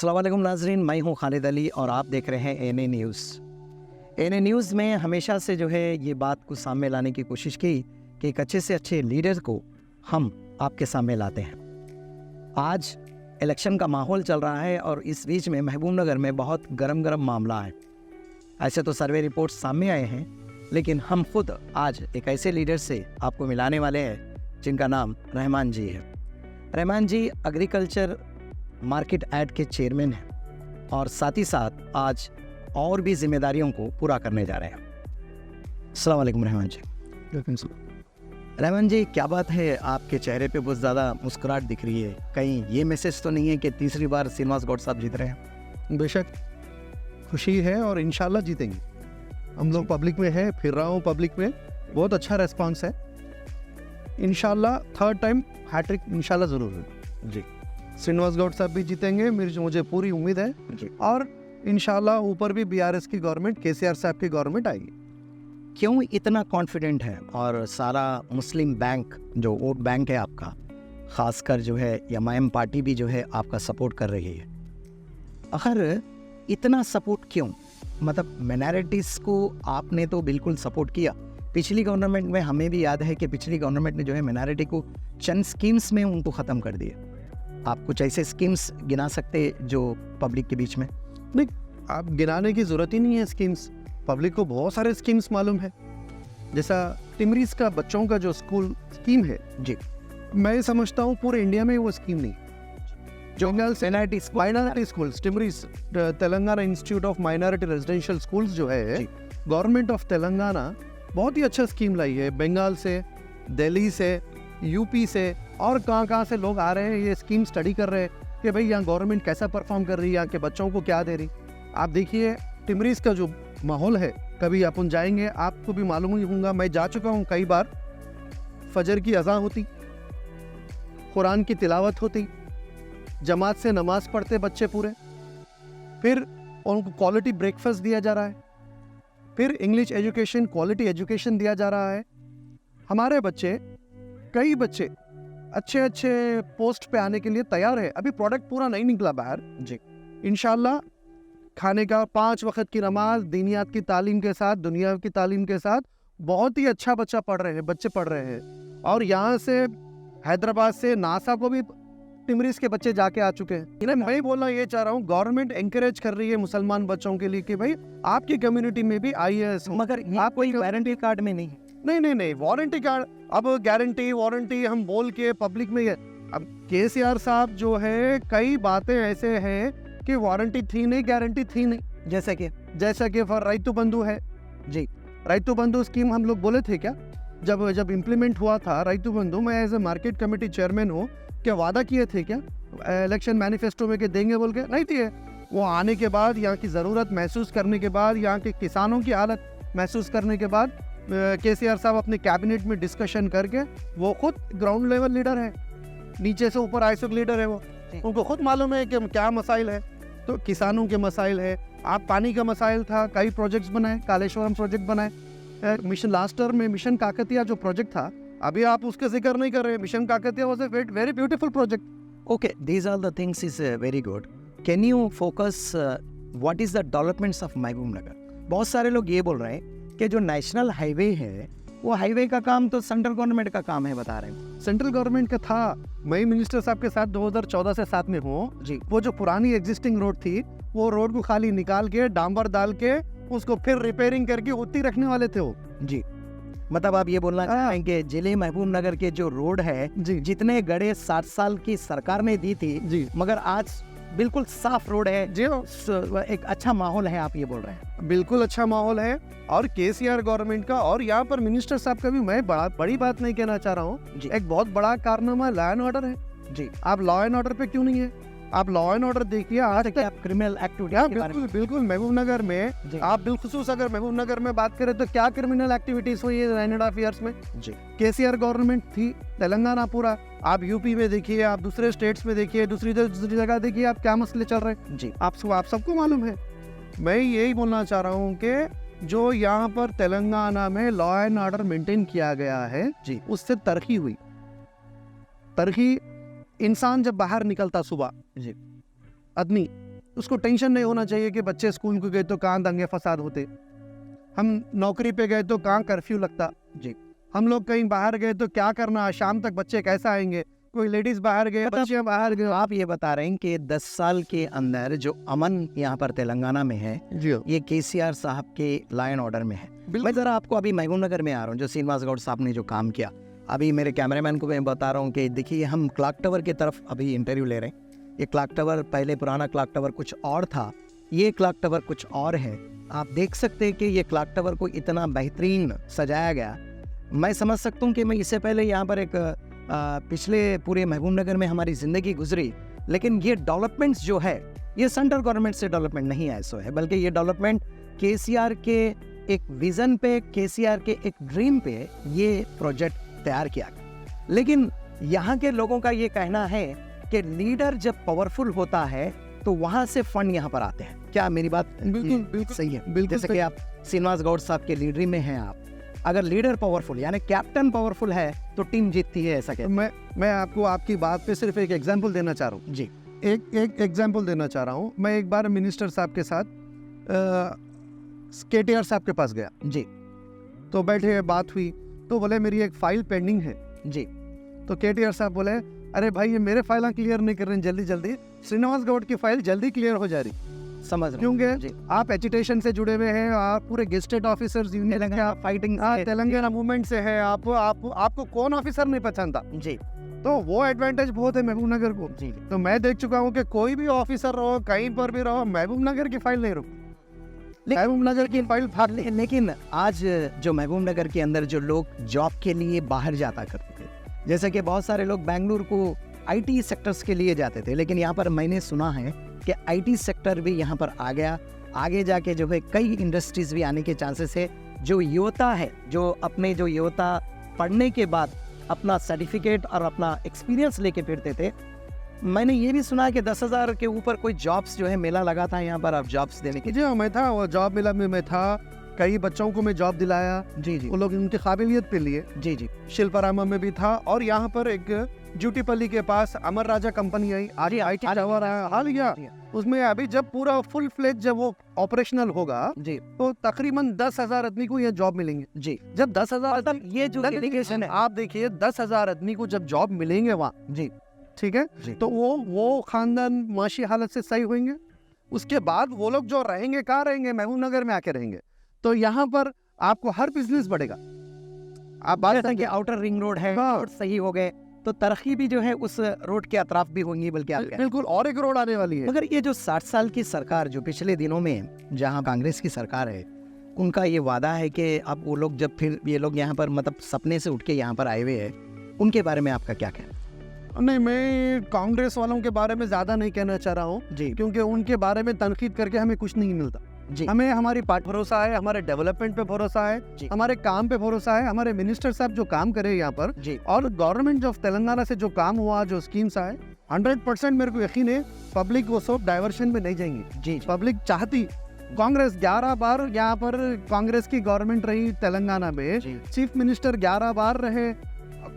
अस्सलाम वालेकुम नाजरीन, मैं हूं खालिद अली और आप देख रहे हैं N A news. N A news में हमेशा से जो है ये बात को सामने लाने की कोशिश की कि एक अच्छे से अच्छे लीडर को हम आपके सामने लाते हैं। आज इलेक्शन का माहौल चल रहा है और इस बीच में महबूबनगर में बहुत गरम मामला है। ऐसे तो सर्वे रिपोर्ट सामने आए हैं, लेकिन हम खुद आज एक ऐसे लीडर से आपको मिलाने वाले हैं जिनका नाम रहमान जी है। रहमान जी एग्रीकल्चर मार्केट ऐड के चेयरमैन हैं और साथ ही साथ आज और भी जिम्मेदारियों को पूरा करने जा रहे हैं। अस्सलाम वालेकुम रहमान जी। रहमान जी, क्या बात है, आपके चेहरे पे बहुत ज़्यादा मुस्कुराहट दिख रही है। कहीं ये मैसेज तो नहीं है कि तीसरी बार श्रीनिवास गौड साहब जीत रहे हैं? बेशक खुशी है और इंशाल्लाह जीतेंगे। हम लोग पब्लिक में है, फिर रहा हूँ पब्लिक में, बहुत अच्छा रेस्पॉन्स है। इंशाल्लाह थर्ड टाइम हैट्रिक इंशाल्लाह ज़रूर है जी। श्रीनिवास गौड साहब भी जीतेंगे, मुझे पूरी उम्मीद है जी। और इंशाल्लाह ऊपर भी बीआरएस की गवर्नमेंट, केसीआर साहब की गवर्नमेंट आएगी। क्यों इतना कॉन्फिडेंट है? और सारा मुस्लिम बैंक जो वोट बैंक है आपका, ख़ासकर जो है एमआईएम पार्टी भी जो है आपका सपोर्ट कर रही है। आखिर इतना सपोर्ट क्यों? मतलब माइनॉरिटीज़ को आपने तो बिल्कुल सपोर्ट किया। पिछली गवर्नमेंट में हमें भी याद है कि पिछली गवर्नमेंट ने जो है माइनॉरिटी को चंद स्कीम्स में उनको ख़त्म कर दिया। आप कुछ ऐसे स्कीम्स गिना सकते जो पब्लिक के बीच में? नहीं, आप गिनाने की ज़रूरत ही नहीं है स्कीम्स। पब्लिक को बहुत सारे स्कीम्स मालूम है। जैसा टिमरीज का बच्चों का जो स्कूल स्कीम है जी, मैं समझता हूँ पूरे इंडिया में वो स्कीम नहीं। जो minority schools, TMREIS Telangana institute of minority residential schools जो है, गवर्नमेंट ऑफ तेलंगाना बहुत ही अच्छा स्कीम लाई है। बंगाल से, दिल्ली से, यूपी से और कहाँ से लोग आ रहे हैं, ये स्कीम स्टडी कर रहे हैं कि भाई यहाँ गवर्नमेंट कैसा परफॉर्म कर रही है, यहाँ के बच्चों को क्या दे रही। आप देखिए टिमरीज का जो माहौल है, कभी अपन जाएंगे आपको भी मालूम ही होगा। मैं जा चुका हूँ कई बार। फजर की अज़ान होती, कुरान की तिलावत होती, जमात से नमाज पढ़ते बच्चे पूरे, फिर उनको क्वालिटी ब्रेकफास्ट दिया जा रहा है, फिर इंग्लिश एजुकेशन, क्वालिटी एजुकेशन दिया जा रहा है। हमारे बच्चे, कई बच्चे अच्छे पोस्ट पे आने के लिए तैयार है। अभी प्रोडक्ट पूरा नहीं निकला बाहर जी। इंशाल्लाह खाने का 5 वक्त की नमाज, दीनियात की तालीम के साथ, दुनिया की तालीम के साथ बहुत ही अच्छा बच्चे पढ़ रहे हैं। और यहाँ से हैदराबाद से नासा को भी टिमरीज के बच्चे जाके आ चुके हैं। मैं बोलना ये चाह रहा हूँ, गवर्नमेंट एंकरेज कर रही है मुसलमान बच्चों के लिए कि भाई आपकी कम्युनिटी में भी IAS हो। मगर आप कोई वारंटी कार्ड में नहीं? नहीं, वारंटी कार्ड, अब गारंटी वारंटी हम बोल के पब्लिक में अब केसीआर साहब जो है, कई बातें ऐसे हैं कि वारंटी थी नहीं, गारंटी थी नहीं। जैसा कि फॉर रैतु बंधु है जी। रैतु बंधु स्कीम हम लोग बोले थे क्या, जब इम्प्लीमेंट हुआ था रैतु बंधु, मैं as a market committee chairman हूँ, क्या वादा किए थे क्या इलेक्शन मैनिफेस्टो में कि देंगे बोल के? नहीं दिए। वो आने के बाद, यहाँ की ज़रूरत महसूस करने के बाद, यहाँ के किसानों की हालत महसूस करने के बाद, केसीआर साहब अपने कैबिनेट में डिस्कशन करके, वो खुद ग्राउंड लेवल लीडर है, नीचे से ऊपर आईसुक लीडर है, वो उनको खुद मालूम है कि क्या मसाइल है। तो किसानों के मसाइल है, आप पानी का मसाइल था, कई प्रोजेक्ट्स बनाए, कालेश्वरम प्रोजेक्ट बनाए, मिशन लास्ट टर्म में मिशन काकतिया जो प्रोजेक्ट था, अभी आप उसके जिक्र नहीं कर रहे। Mission Kakatiya was a very beautiful project. Okay, these are the things is very good. Can you focus what is the developments of Mahbubnagar? बहुत सारे लोग ये बोल रहे हैं कि जो नेशनल हाईवे है, वो हाईवे का काम तो सेंट्रल गवर्नमेंट का काम है, बता रहे हैं। सेंट्रल गवर्नमेंट का था। मैं मिनिस्टर साहब के साथ 2014 से साथ में हूँ जी। वो जो पुरानी एग्जिस्टिंग रोड थी, वो रोड को खाली निकाल के डांबर डाल के उसको फिर रिपेयरिंग करके उतनी रखने वाले थे वो जी। मतलब आप ये बोलना चाहें कि जिले महबूबनगर के जो रोड है जी, जितने गड़े 60 साल की सरकार ने दी थी जी, मगर आज बिल्कुल साफ रोड है जी, एक अच्छा माहौल है, आप ये बोल रहे हैं? बिल्कुल अच्छा माहौल है। और केसीआर गवर्नमेंट का और यहाँ पर मिनिस्टर साहब का भी मैं बड़ी बात नहीं कहना चाह रहा हूँ। एक बहुत बड़ा कारनामा लॉ एंड ऑर्डर है जी। आप लॉ एंड ऑर्डर पे क्यों नहीं है? आप लॉ एंड ऑर्डर देखिए आज तक। आप क्रिमिनल एक्टिविटी बिल्कुल महबूबनगर में, आप बिलखुसूस अगर महबूबनगर में बात करें तो क्या क्रिमिनल एक्टिविटीज हुई है 9.5 ईयर्स में जी। केसीआर गवर्नमेंट थी, तेलंगाना पूरा, आप यूपी में देखिए, आप दूसरे स्टेट्स में देखिए, दूसरी जगह देखिए, आप क्या मसले चल रहे हैं जी। आप सबको मालूम है। मैं यही बोलना चाह रहा हूँ कि जो यहाँ पर तेलंगाना में लॉ एंड ऑर्डर मेंटेन किया गया है जी, उससे तरक्की हुई। तरक्की, इंसान जब बाहर निकलता सुबह जी, आदमी उसको टेंशन नहीं होना चाहिए कि बच्चे स्कूल को गए तो कहाँ दंगे फसाद होते, हम नौकरी पे गए तो कहाँ कर्फ्यू लगता, जी, हम लोग कहीं बाहर गए तो क्या करना, शाम तक बच्चे कैसे आएंगे, कोई लेडीज बाहर गए, मतलब बच्चे बाहर गए। आप ये बता रहे हैं कि 10 साल के अंदर जो अमन यहाँ पर तेलंगाना में है, जी ये केसीआर साहब के लॉ एंड ऑर्डर में है। मैं ज़रा आपको अभी महबूब नगर में आ रहा हूँ, जो श्रीनिवास गौड़ साहब ने जो काम किया, अभी मेरे कैमरामैन को मैं बता रहा हूँ कि देखिए हम क्लॉक टावर की तरफ अभी इंटरव्यू ले रहे हैं। ये क्लॉक टावर पहले पुराना क्लॉक टावर कुछ और था, ये क्लॉक टावर कुछ और है। आप देख सकते हैं कि ये क्लॉक टावर को इतना बेहतरीन सजाया गया। मैं समझ सकता हूँ कि मैं इससे पहले यहाँ पर एक पिछले पूरे महबूब नगर में हमारी ज़िंदगी गुजरी, लेकिन ये डेवलपमेंट्स जो है ये सेंट्रल गवर्नमेंट से डेवलपमेंट नहीं है, ऐसा है, बल्कि ये डेवलपमेंट केसीआर के एक विज़न पे, केसीआर के एक ड्रीम पे ये प्रोजेक्ट तैयार किया गया। लेकिन यहाँ के लोगों का ये कहना है कि लीडर जब पावरफुल होता है तो वहाँ से फंड यहाँ पर आते हैं। क्या मेरी बात बिल्कुल सही है? बिल्कुल जैसे कि आप श्रीनिवास गौड़ साहब के लीडरी में हैं, आप अगर लीडर पावरफुल यानी कैप्टन पावरफुल है तो टीम जीतती है, ऐसा कहते हैं। मैं आपको आपकी बात पे सिर्फ एक एग्जांपल देना चाह रहा हूँ जी, एक एग्जांपल देना चाह रहा हूँ। मैं एक बार मिनिस्टर साहब के साथ केटीआर साहब के पास गया जी, तो बैठे बात हुई तो बोले मेरी एक फाइल पेंडिंग है जी, तो केटीआर साहब बोले अरे भाई ये मेरे फाइल क्लियर नहीं कर रहे हैं जल्दी जल्दी, श्रीनिवास गौड़ की फाइल जल्दी क्लियर हो जा रही, समझ रहे हैं। क्योंकि जी, आप एजुटेशन से जुड़े हुए हैं, आप पूरे gazetted officers union Telangana fighting Telangana movement से है, आपको कौन ऑफिसर नहीं पहचानता, जी, तो वो एडवांटेज बहुत है महबूब नगर को। जी, तो मैं देख चुका हूँ कि कोई भी ऑफिसर रहो कहीं पर भी रहो, महबूब नगर की फाइल नहीं रुक, महबूब नगर की फाइल भाग ले। लेकिन आज जो महबूब नगर के अंदर जो लोग जॉब के लिए बाहर जाता करते थे, जैसे कि बहुत सारे लोग बेंगलुरु को आईटी सेक्टर्स के लिए जाते थे, लेकिन यहाँ पर मैंने सुना है कि आईटी सेक्टर भी यहाँ पर आ गया, आगे जाके जो है कई इंडस्ट्रीज भी आने के चांसेस है। जो युवता है, जो अपने जो युवता पढ़ने के बाद अपना सर्टिफिकेट और अपना एक्सपीरियंस लेके फिरते थे, मैंने ये भी सुना है कि 10,000 के ऊपर कोई जॉब्स जो है मेला लगा था यहाँ पर, अब जॉब्स देने के। जी हाँ, मैं था, वो जॉब मिला में मैं था, कई बच्चों को मैं जॉब दिलाया, जी जी, वो लोग उनकी काबिलियत पे लिए। जी जी, शिल्पारामा में भी था, और यहाँ पर एक जूटीपल्ली के पास अमर राजा कंपनी आई, आज IT टावर आया हाल गया, उसमें अभी जब पूरा फुल फ्लेज जब वो ऑपरेशनल होगा जी, तो तकरीबन 10,000 आदमी को ये जॉब मिलेंगे। जी, जब 10,000 मतलब ये जो डेलीगेशन है, आप देखिए 10,000 आदमी को जब जॉब मिलेंगे वहाँ, जी ठीक है, जी, तो वो खानदान माशी हालत से सही होंगे। उसके बाद वो लोग जो रहेंगे कहाँ रहेंगे, महबूब नगर में आके रहेंगे। तो यहाँ पर आपको हर बिजनेस बढ़ेगा। आप बात जैसा कि आउटर रिंग रोड है, हाँ। रोड सही हो गए तो तरक्की भी जो है उस रोड के अतराफ भी होंगी, बल्कि आप कह रहे हैं। बिल्कुल, और एक रोड आने वाली है। मगर ये जो 60 साल की सरकार जो पिछले दिनों में जहां कांग्रेस की सरकार है, उनका ये वादा है कि अब वो लोग जब फिर ये लोग यहाँ पर मतलब सपने से उठ के यहाँ पर आए हुए हैं, उनके बारे में आपका क्या कहना? नहीं, मैं कांग्रेस वालों के बारे में ज्यादा नहीं कहना चाह रहा हूँ, जी क्योंकि उनके बारे में तनकीद करके हमें कुछ नहीं मिलता। जी, हमें हमारी पार्टी भरोसा है, हमारे डेवलपमेंट पे भरोसा है, जी। हमारे काम पे भरोसा है, हमारे मिनिस्टर साहब जो काम करे यहाँ पर, जी, और गवर्नमेंट ऑफ तेलंगाना से जो काम हुआ, जो स्कीम्स आए, 100% मेरे को यकीन है पब्लिक वो सब डाइवर्शन में नहीं जाएंगी। जी, पब्लिक चाहती, कांग्रेस 11 बार यहाँ पर कांग्रेस की गवर्नमेंट रही तेलंगाना में, जी, चीफ मिनिस्टर 11 बार रहे,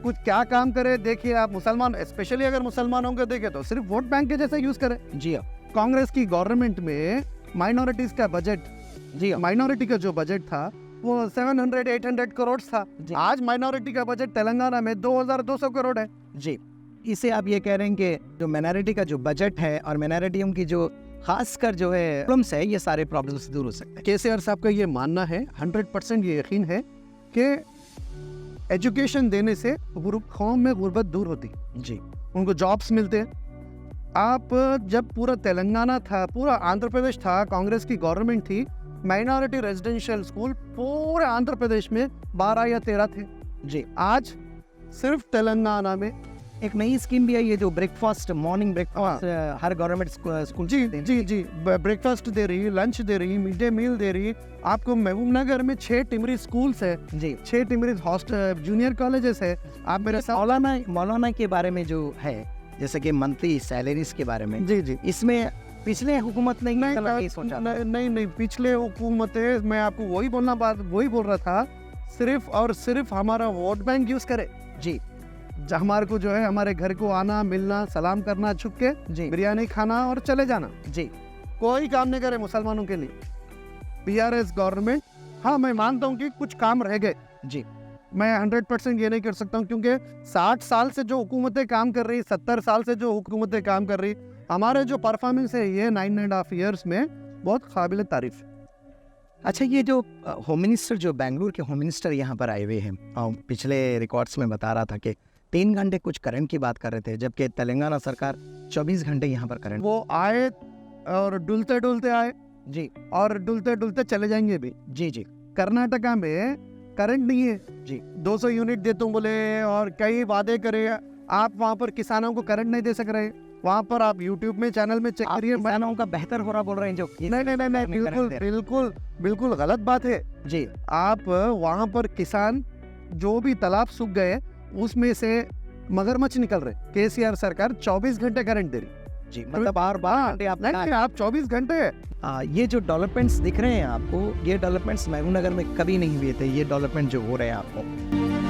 कुछ क्या काम करे देखिए आप। मुसलमान, स्पेशली अगर मुसलमानों को देखे तो सिर्फ वोट बैंक के जैसा यूज करे। जी हाँ, कांग्रेस की गवर्नमेंट में माइनॉरिटीज का बजट, जी हाँ, माइनॉरिटी का जो बजट था वो 700-800 करोड़ था। जी। आज माइनॉरिटी का बजट तेलंगाना में 2,200 करोड़ है। जी। इसे आप ये कह रहे हैं कि जो माइनॉरिटी का जो बजट है और माइनॉरिटियों की जो खासकर जो है प्रॉब्लम्स है, ये सारे प्रॉब्लम्स दूर हो सकते हैं। केसीआर साहब का ये मानना है, 100% ये यकीन है कि एजुकेशन देने से कौम में गुर्बत दूर होती, जी, उनको जॉब्स मिलते हैं। आप जब पूरा तेलंगाना था, पूरा आंध्र प्रदेश था, कांग्रेस की गवर्नमेंट थी, माइनॉरिटी रेजिडेंशियल स्कूल पूरे आंध्र प्रदेश में 12 या 13 थे। जी। आज सिर्फ तेलंगाना में एक नई स्कीम भी है, ये जो ब्रेकफास्ट, मॉर्निंग ब्रेकफास्ट हर गवर्नमेंट स्कूल जी जी जी ब्रेकफास्ट दे रही, लंच दे रही, मिड डे मील दे रही। आपको महबूब नगर में 6 टिमरी स्कूल्स है, जी, 6 टिमरी हॉस्टल जूनियर कॉलेजेस है। आप मेरे साथ मौलाना के बारे में जो है, जैसे कि मंथली सैलरीज के बारे में, जी जी इसमें पिछले हुकूमत ने नहीं सोचा नहीं पिछले हुकूमतें, मैं आपको वही बोल रहा था, सिर्फ और सिर्फ हमारा वोट बैंक यूज करे। जी, हमारे को जो है हमारे घर को आना, मिलना, सलाम करना, छुप के जी, बिरयानी खाना और चले जाना। जी, कोई काम नहीं करे मुसलमानों के लिए। बीआरएस गवर्नमेंट, हाँ मैं मानता हूँ कि कुछ काम रह गए जी, मैं 100% ये नहीं कर सकता हूँ, क्योंकि 60 साल से जो हुकूमतें काम कर रही, 70 साल से जो हुकूमतें काम कर रही, हमारे जो परफॉर्मेंस है ये 9.5 ईयर्स में बहुत काबिल तारीफ है। अच्छा, ये जो होम मिनिस्टर, जो बेंगलुरु के होम मिनिस्टर यहाँ पर आए हुए हैं, पिछले रिकॉर्ड्स में बता रहा था कि 3 घंटे कुछ करंट की बात कर रहे थे, जबकि तेलंगाना सरकार 24 घंटे यहाँ पर करंट। वो आए और डुलते डुलते आए जी और डुलते डुलते चले जाएंगे भी। जी जी कर्नाटका में करंट नहीं है जी, 200 यूनिट देता हूँ बोले और कई वादे करे, आप वहाँ पर किसानों को करंट नहीं दे सक रहे। वहाँ पर आप यूट्यूब में चैनल में चेक आप करिए। किसानों का बेहतर हो रहा बोल रहे हैं जो नहीं नहीं नहीं नहीं, बिल्कुल बिल्कुल बिल्कुल गलत बात है जी। आप वहाँ पर किसान जो भी तालाब सूख गए उसमें से मगरमच्छ निकल रहे, केसीआर सरकार 24 घंटे करंट दे रही जी, मतलब बार बार आप नहीं आप 24 घंटे। ये जो डेवलपमेंट्स दिख रहे हैं आपको, ये डेवलपमेंट्स महबूब नगर में कभी नहीं हुए थे, ये डेवलपमेंट जो हो रहे हैं आपको।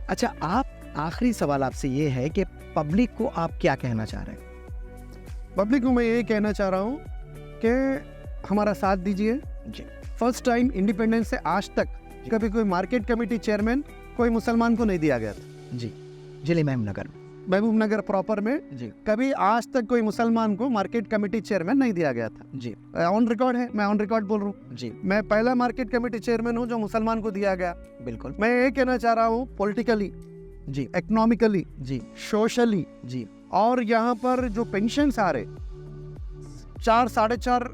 अच्छा, आप आखिरी सवाल आपसे ये है कि पब्लिक को आप क्या कहना चाह रहे हैं? पब्लिक को मैं ये कहना चाह रहा हूँ कि हमारा साथ दीजिए जी फर्स्ट टाइम इंडिपेंडेंस से आज तक कभी कोई मार्केट कमेटी चेयरमैन कोई मुसलमान को नहीं दिया गया था। जी, जिले महबूब नगर महबूब नगर प्रॉपर में जी कभी आज तक कोई मुसलमान को मार्केट कमेटी चेयरमैन नहीं दिया गया था। जी ऑन रिकॉर्ड है, मैं ऑन रिकॉर्ड बोल रहा हूँ। जी मैं पहला मार्केट कमेटी चेयरमैन हूँ जो मुसलमान को दिया गया। बिल्कुल मैं ये कहना चाह रहा हूँ पॉलिटिकली, जी इकोनॉमिकली, जी सोशली, जी और यहाँ पर जो पेंशन आ रहे 4-4.5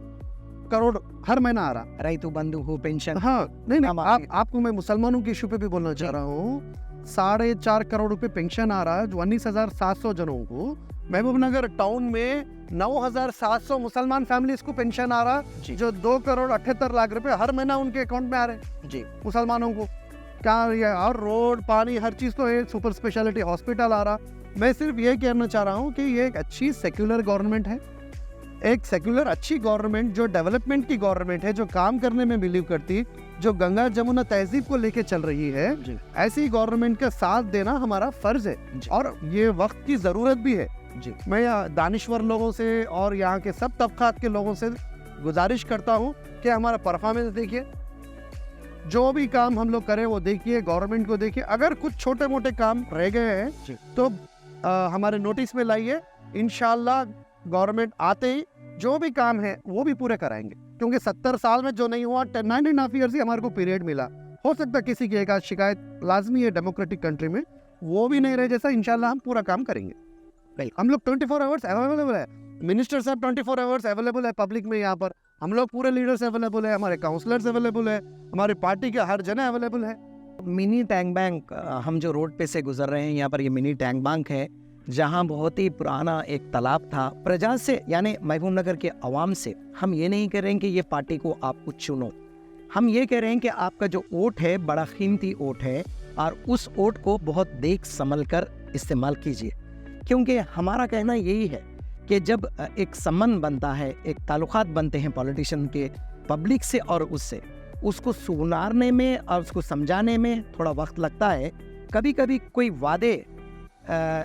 करोड़ हर महीना आ रहा। रईतु बंधु हो पेंशन। हाँ नहीं हम नहीं आपको मैं मुसलमानों के इशू पे भी बोलना चाह रहा हूँ। 4.5 करोड़ रुपए पेंशन आ रहा है जो 19,700 जनों को। महबूब नगर टाउन में 9,700 मुसलमान फैमिलीज को पेंशन आ रहा जी। जो 2 करोड़ 78 लाख रुपए हर महीना उनके अकाउंट में आ रहे जी मुसलमानों को। क्या ये और रोड पानी हर चीज तो है, सुपर स्पेशलिटी हॉस्पिटल आ रहा। मैं सिर्फ ये कहना चाह रहा हूँ कि ये एक अच्छी सेक्युलर गवर्नमेंट है, एक सेक्युलर अच्छी गवर्नमेंट, जो डेवलपमेंट की गवर्नमेंट है, जो काम करने में बिलीव करती, जो गंगा जमुना तहजीब को लेके चल रही है, ऐसी गवर्नमेंट का साथ देना हमारा फर्ज है और ये वक्त की जरूरत भी है। मैं दानिश्वर लोगों से और यहाँ के सब तबकात के लोगों से गुजारिश करता हूँ कि हमारा परफॉर्मेंस देखिए, जो भी काम हम लोग करें वो देखिए, गवर्नमेंट को देखिए। अगर कुछ छोटे मोटे काम रह गए हैं तो हमारे नोटिस में लाइए, इंशाल्लाह गवर्नमेंट आते ही जो भी काम है वो भी पूरे कराएंगे, क्योंकि 70 साल में जो नहीं हुआ 9.5 ईयर्स ही हमारे को पीरियड मिला। हो सकता है किसी की एक आध शिकायत लाजमी है डेमोक्रेटिक कंट्री में, वो भी नहीं रहे जैसा इंशाल्लाह हम पूरा काम करेंगे। हम लोग 24 आवर्स अवेलेबल है, मिनिस्टर साहब 24 आवर्स अवेलेबल है पब्लिक में, यहाँ पर हम लोग पूरे लीडर्स अवेलेबल है, हमारे काउंसलर्स अवेलेबल है, हमारी पार्टी के हर जने अवेलेबल है। मिनी टैंक बैंक, हम जो रोड पे से गुजर रहे हैं यहाँ पर ये मिनी टैंक बैंक है, जहाँ बहुत ही पुराना एक तालाब था। प्रजा से यानी महबूब नगर के अवाम से हम ये नहीं कह रहे हैं कि ये पार्टी को आप कुछ चुनो, हम ये कह रहे हैं कि आपका जो वोट है बड़ा कीमती वोट है और उस वोट को बहुत देख संभल कर इस्तेमाल कीजिए। क्योंकि हमारा कहना यही है कि जब एक संबंध बनता है, एक ताल्लुकात बनते हैं पॉलिटिशियन के पब्लिक से और उससे, उसको सुधारने में और उसको समझाने में थोड़ा वक्त लगता है। कभी कभी कोई वादे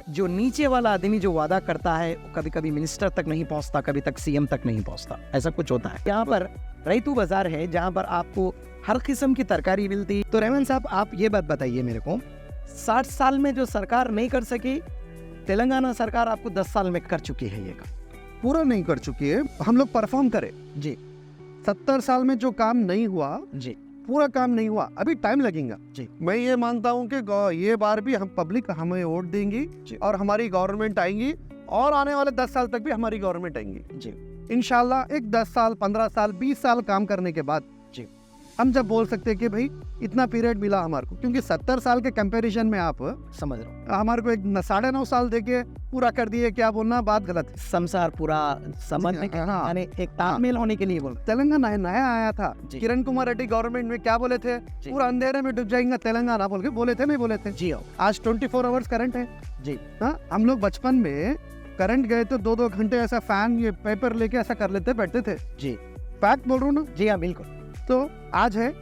जो नीचे वाला आदमी जो वादा करता है कभी कभी मिनिस्टर तक नहीं पहुंचता, कभी तक सीएम तक नहीं पहुंचता, ऐसा कुछ होता है। यहाँ पर रैतू बाजार है जहाँ पर आपको हर किस्म की तरकारी मिलती। तो रहमान साहब आप ये बात बताइए मेरे को, 60 साल में जो सरकार नहीं कर सकी, तेलंगाना सरकार आपको 10 साल में कर चुकी है, ये काम पूरा नहीं कर चुकी है। हम लोग परफॉर्म करें जी। 70 साल में जो काम नहीं हुआ जी, पूरा काम नहीं हुआ, अभी टाइम लगेगा जी। मैं ये मानता हूँ कि ये बार भी हम पब्लिक हमें वोट देंगी और हमारी गवर्नमेंट आएंगी और आने वाले 10 साल तक भी हमारी गवर्नमेंट आएंगी जी, इंशाल्लाह। एक 10 साल 15 साल 20 साल काम करने के बाद जी हम जब बोल सकते हैं कि भाई इतना पीरियड मिला हमारे को, क्योंकि 70 साल के कंपैरिजन में आप समझ रहा हूँ, हमारे को एक 9.5 साल देके पूरा कर दिए, क्या बोलना बात गलत है। संसार पूरा समझने के हाँ। यानी एक तालमेल होने के लिए बोल रहे तेलंगाना नया आया था, जी। किरण कुमार रेड्डी गवर्नमेंट में क्या बोले थे, जी। पूरा अंधेरे में डूब जाएगा तेलंगाना बोल के बोले थे, नहीं बोले थे जी। आओ आज 24 आवर्स करंट है जी। हाँ, हम लोग बचपन में करंट गए तो 2-2 घंटे ऐसा फैन ये पेपर लेके ऐसा कर लेते बैठते थे जी, फैक्ट बोल रहा हूँ ना। जी हाँ बिल्कुल। तो आज है,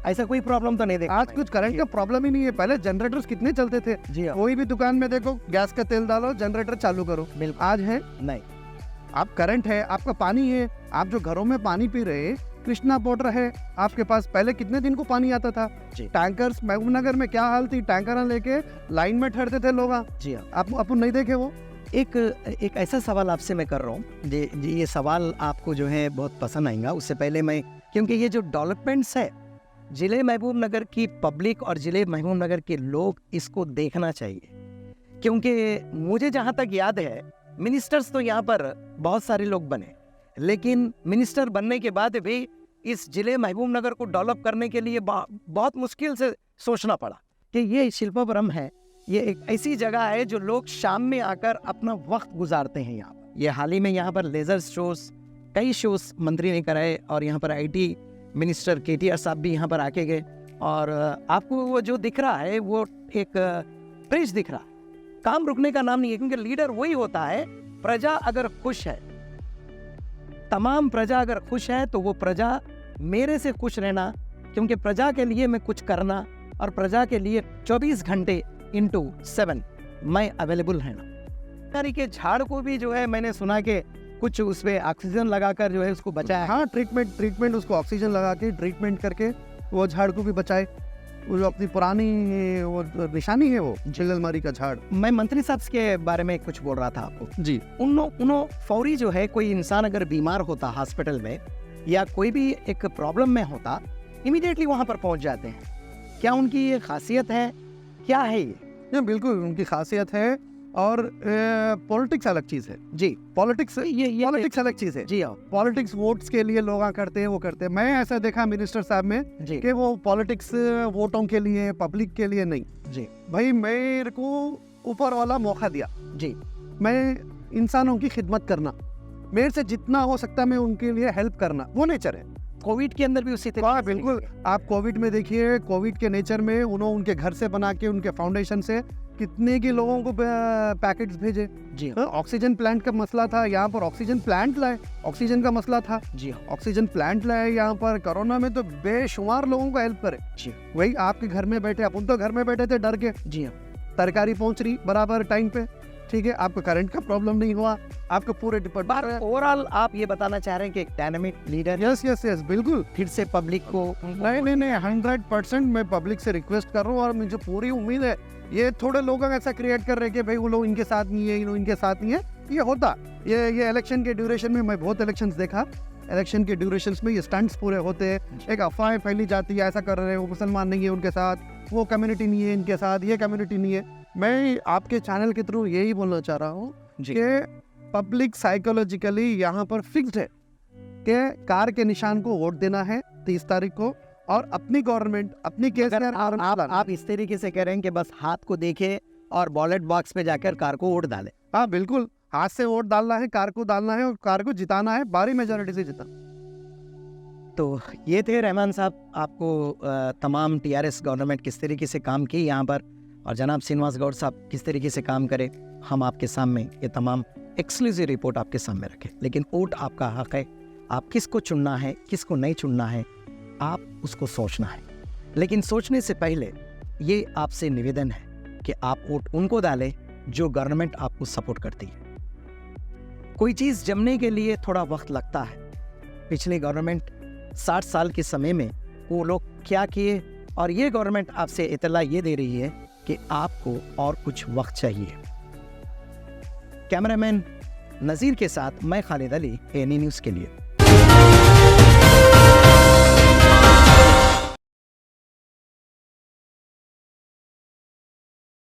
ऐसा कोई प्रॉब्लम तो नहीं देखा आज कुछ करंट का प्रॉब्लम ही नहीं है। पहले जनरेटर्स कितने चलते थे, जी हाँ कोई भी दुकान में देखो गैस का तेल डालो जनरेटर चालू करो। बिल्कुल। आज है नहीं, आप करंट है, आपका पानी है, आप जो घरों में पानी पी रहे हैं, कृष्णा वाटर है आपके पास। पहले कितने दिन को पानी आता था, जी। टैंकर्स महबूब नगर में क्या हाल थी, टैंकर लेके लाइन में ठहरते थे लोग। जी हाँ। आप अपन नहीं देखे वो। एक ऐसा सवाल आपसे मैं कर रहा हूँ जी, ये सवाल आपको जो है बहुत पसंद आएगा। उससे पहले मैं, क्योंकि ये जो डेवलपमेंट्स है जिले महबूब नगर की पब्लिक और जिले महबूब नगर के लोग इसको देखना चाहिए, क्योंकि मुझे जहाँ तक याद है मिनिस्टर्स तो यहाँ पर बहुत सारे लोग बने, लेकिन मिनिस्टर बनने के बाद भी इस जिले महबूब नगर को डेवलप करने के लिए बहुत मुश्किल से सोचना पड़ा कि ये शिल्पापुरम है, ये एक ऐसी जगह है जो लोग शाम में आकर अपना वक्त गुजारते हैं यहाँ पर। ये हाल ही में यहाँ पर लेजर शोज, कई शोज मंत्री ने कराए और यहाँ पर आईटी मिनिस्टर केटीआर साहब भी यहाँ पर आके गए। और आपको वो जो दिख रहा है वो एक ब्रिज दिख रहा है, काम रुकने का नाम नहीं है, क्योंकि लीडर वही होता है, प्रजा अगर खुश है, तमाम प्रजा अगर खुश है तो वो प्रजा मेरे से खुश रहना, क्योंकि प्रजा के लिए मैं कुछ करना और प्रजा के लिए 24 घंटे इंटू 7 मैं अवेलेबल रहना। तारी के झाड़ को भी जो है मैंने सुना कि कुछ उस पे ऑक्सीजन लगाकर जो है उसको बचाया। हाँ, ट्रीटमेंट उसको ऑक्सीजन लगा के ट्रीटमेंट करके वो झाड़ को भी बचाए। वो जो अपनी पुरानी वो निशानी है वो चिल्लमारी का झाड़। मैं मंत्री साहब के बारे में कुछ बोल रहा था आपको जी। उन्हों फौरी जो है, कोई इंसान अगर बीमार होता हॉस्पिटल में या कोई भी एक प्रॉब्लम में होता, इमीडिएटली वहां पर पहुंच जाते हैं। क्या उनकी ये खासियत है, क्या है ये? बिल्कुल उनकी खासियत है। और पॉलिटिक्स अलग चीज है जी। पॉलिटिक्स ये पॉलिटिक्स अलग चीज है जी। हाँ पॉलिटिक्स वोट्स के लिए लोग करते हैं, वो करते हैं। मैं ऐसा देखा मिनिस्टर साहब में जी कि वो पॉलिटिक्स वोटों के लिए, पब्लिक के लिए नहीं। जी भाई मेरे को ऊपर वाला मौका दिया, जी, मैं इंसानों की खिदमत करना, मेरे से जितना हो सकता है मैं उनके लिए हेल्प करना, वो नेचर है। कोविड के अंदर भी उसी हाँ बिल्कुल। आप कोविड में देखिए, कोविड के नेचर में उन्होंने उनके घर से बना के, उनके फाउंडेशन से कितने के लोगों को पैकेट्स भेजे। जी हाँ, ऑक्सीजन प्लांट का मसला था, यहाँ पर ऑक्सीजन प्लांट लाए, ऑक्सीजन का मसला था, जी हाँ ऑक्सीजन प्लांट लाए यहाँ पर। कोरोना में तो बेशुमार लोगों को हेल्प करे। जी वही आपके घर में बैठे, अपन तो घर में बैठे थे डर के, जी हाँ तरकारी पहुंच रही बराबर टाइम पे, ठीक है, आपको करंट का प्रॉब्लम नहीं हुआ, आपको पूरे डिपार्टमेंट। ओवरऑल आप ये बताना चाह रहे हैं कि एक dynamic leader yes yes yes बिल्कुल। फिर से पब्लिक को नहीं 100% मैं पब्लिक से रिक्वेस्ट कर रहा हूँ और मुझे पूरी उम्मीद है। ये थोड़े लोग ऐसा क्रिएट कर रहे हैं कि भाई वो लोग इनके साथ नहीं है, इनके साथ नहीं है, ये होता। ये इलेक्शन के ड्यूरेशन में मैं बहुत इलेक्शंस देखा, इलेक्शन के ड्यूरेशंस में ये स्टंट्स पूरे होते हैं, एक अफवाह फैली जाती है, ऐसा कर रहे हैं, वो मुसलमान नहीं है उनके साथ, वो कम्युनिटी नहीं है इनके साथ, ये कम्युनिटी नहीं है। मैं आपके चैनल के थ्रू यही बोलना चाह रहा हूँ कि पब्लिक साइकोलॉजिकली यहाँ पर फिक्स्ड है कि कार के निशान को वोट देना है 30 तारीख को, और अपनी गवर्नमेंट अपनी केस आप इस तरीके से कह रहे हैं कि बस हाथ को देखे और बॉलेट बॉक्स पे जाकर कार को वोट डाले। हाँ बिल्कुल, हाथ से वोट डालना है, कार को डालना है और कार को जिताना है, भारी मेजोरिटी से जिता। तो ये थे रहमान साहब, आपको तमाम टीआरएस गवर्नमेंट किस तरीके से काम की यहाँ पर, और जनाब श्रीनिवास गौड़ साहब किस तरीके से काम करे, हम आपके सामने ये तमाम एक्सक्लूसिव रिपोर्ट आपके सामने रखें। लेकिन वोट आपका हक है, आप किसको चुनना है किसको नहीं चुनना है आप उसको सोचना है। लेकिन सोचने से पहले ये आपसे निवेदन है कि आप वोट उनको डालें जो गवर्नमेंट आपको सपोर्ट करती है। कोई चीज़ जमने के लिए थोड़ा वक्त लगता है। पिछली गवर्नमेंट 60 साल के समय में वो लोग क्या किए, और ये गवर्नमेंट आपसे इतला ये दे रही है कि आपको और कुछ वक्त चाहिए। कैमरामैन नज़ीर के साथ मैं खालिद अली, एएनई न्यूज़ के लिए।